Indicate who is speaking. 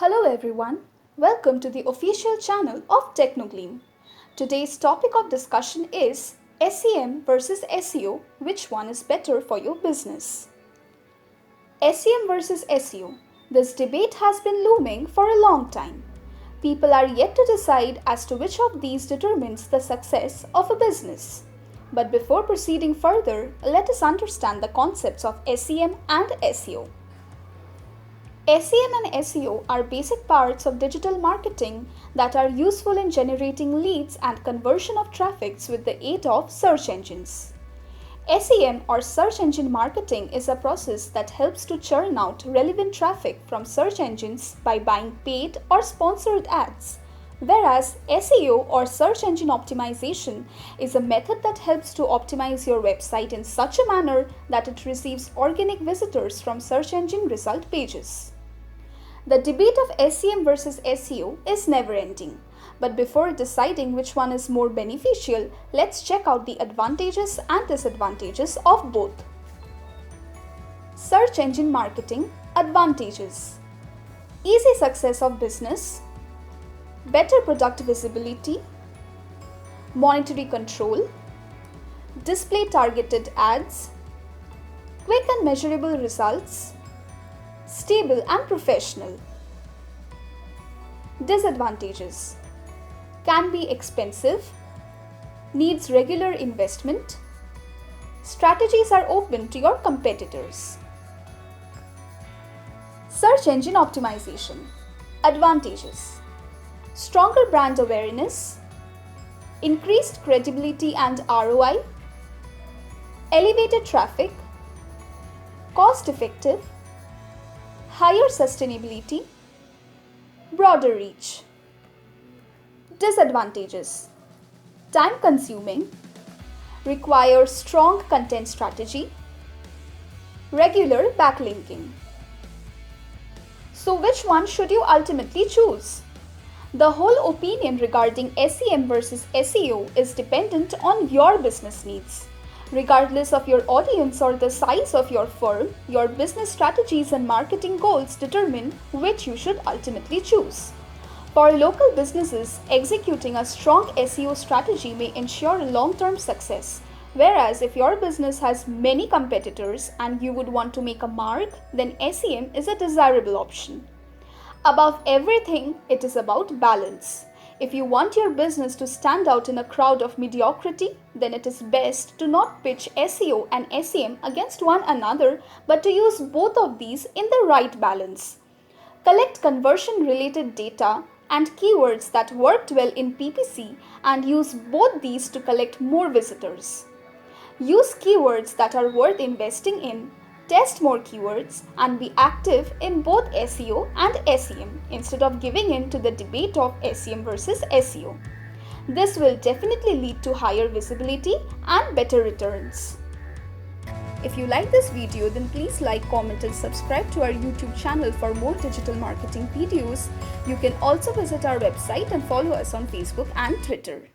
Speaker 1: Hello everyone, welcome to the official channel of Technogleam. Today's topic of discussion is SEM versus SEO, which one is better for your business? SEM versus SEO. This debate has been looming for a long time. People are yet to decide as to which of these determines the success of a business. But before proceeding further, let us understand the concepts of SEM and SEO. SEM and SEO are basic parts of digital marketing that are useful in generating leads and conversion of traffic with the aid of search engines. SEM or search engine marketing is a process that helps to churn out relevant traffic from search engines by buying paid or sponsored ads, whereas SEO or search engine optimization is a method that helps to optimize your website in such a manner that it receives organic visitors from search engine result pages. The debate of SEM versus SEO is never-ending, but before deciding which one is more beneficial, let's check out the advantages and disadvantages of both. Search engine marketing advantages: easy success of business, better product visibility, monetary control, display targeted ads, quick and measurable results, stable and professional. Disadvantages: can be expensive, needs regular investment, strategies are open to your competitors. Search engine optimization advantages: stronger brand awareness, increased credibility and ROI, elevated traffic, cost effective, higher sustainability, broader reach. Disadvantages: time consuming, requires strong content strategy, regular backlinking. So which one should you ultimately choose? The whole opinion regarding SEM versus SEO is dependent on your business needs. Regardless of your audience or the size of your firm, your business strategies and marketing goals determine which you should ultimately choose. For local businesses, executing a strong SEO strategy may ensure long-term success. Whereas if your business has many competitors and you would want to make a mark, then SEM is a desirable option. Above everything, it is about balance. If you want your business to stand out in a crowd of mediocrity, then it is best to not pitch SEO and SEM against one another, but to use both of these in the right balance. Collect conversion-related data and keywords that worked well in PPC and use both these to collect more visitors. Use keywords that are worth investing in, test more keywords, and be active in both SEO and SEM instead of giving in to the debate of SEM versus SEO. This will definitely lead to higher visibility and better returns. If you like this video, then please like, comment and subscribe to our YouTube channel for more digital marketing videos. You can also visit our website and follow us on Facebook and Twitter.